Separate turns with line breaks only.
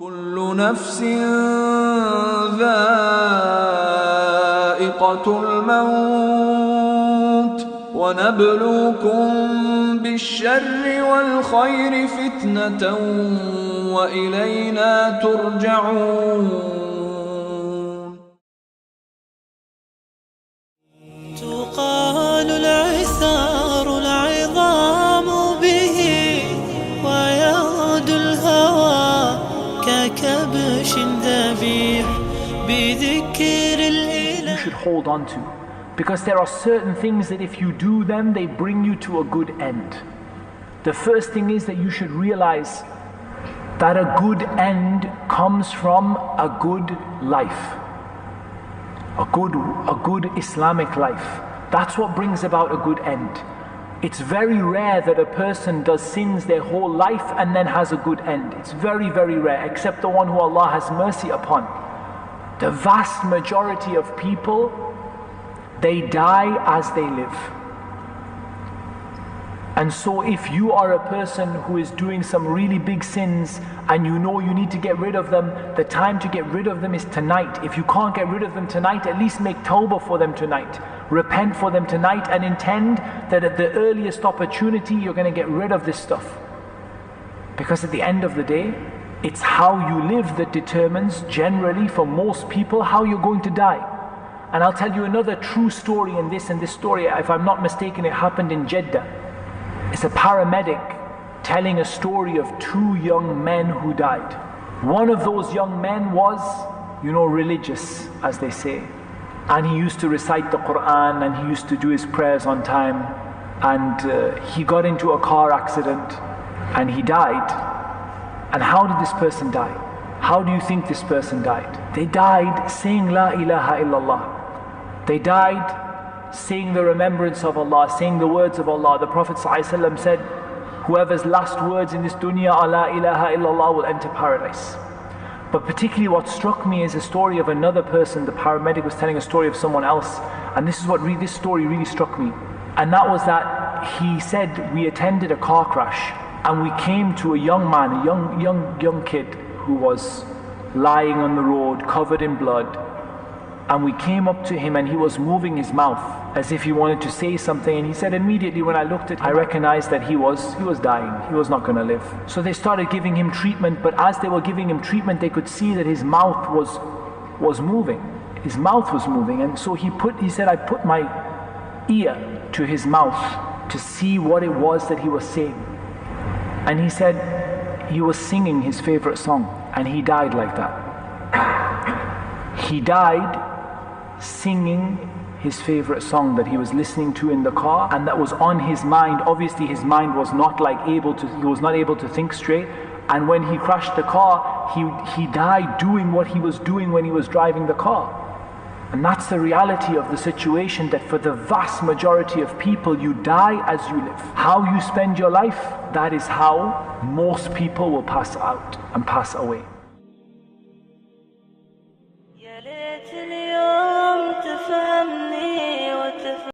كل نفس ذائقة الموت ونبلوكم بالشر والخير فتنة وإلينا ترجعون.
تقال العثار العظام به ويغدو الهوى ككبش ذبيح بذكر الإله.
You should hold on to, because there are certain things that if you do them, they bring you to a good end. The first thing is that you should realize that a good end comes from a good life, a good Islamic life. That's what brings about a good end. It's very rare that a person does sins their whole life and then has a good end. It's very, very rare, except the one who Allah has mercy upon. The vast majority of people, they die as they live. And so if you are a person who is doing some really big sins and you know you need to get rid of them, the time to get rid of them is tonight. If you can't get rid of them tonight, at least make tawbah for them tonight. Repent for them tonight and intend that at the earliest opportunity you're going to get rid of this stuff. Because at the end of the day, it's how you live that determines, generally for most people, how you're going to die. And I'll tell you another true story in this, and this story, if I'm not mistaken, it happened in Jeddah. It's a paramedic telling a story of two young men who died. One of those young men was, religious, as they say. And he used to recite the Quran and he used to do his prayers on time. And he got into a car accident and he died. And how did this person die? How do you think this person died? They died saying La ilaha illallah. They died saying the remembrance of Allah, saying the words of Allah. The Prophet ﷺ said, whoever's last words in this dunya are La ilaha illallah will enter paradise. But particularly what struck me is a story of another person. The paramedic was telling a story of someone else, and this story really struck me. And that was that he said, we attended a car crash and we came to a young man, a young kid who was lying on the road covered in blood. And we came up to him and he was moving his mouth as if he wanted to say something, and he said, immediately when I looked at him, I recognized that he was dying. He was not going to live. So they started giving him treatment, but as they were giving him treatment, they could see that his mouth was moving. His mouth was moving, and so he said, I put my ear to his mouth to see what it was that he was saying. And he said he was singing his favorite song, and he died like that. He died singing his favorite song that he was listening to in the car, and that was on his mind. Obviously his mind was not he was not able to think straight, and when he crashed the car, he died doing what he was doing when he was driving the car. And that's the reality of the situation, that for the vast majority of people, you die as you live. How you spend your life, that is how most people will pass out and pass away.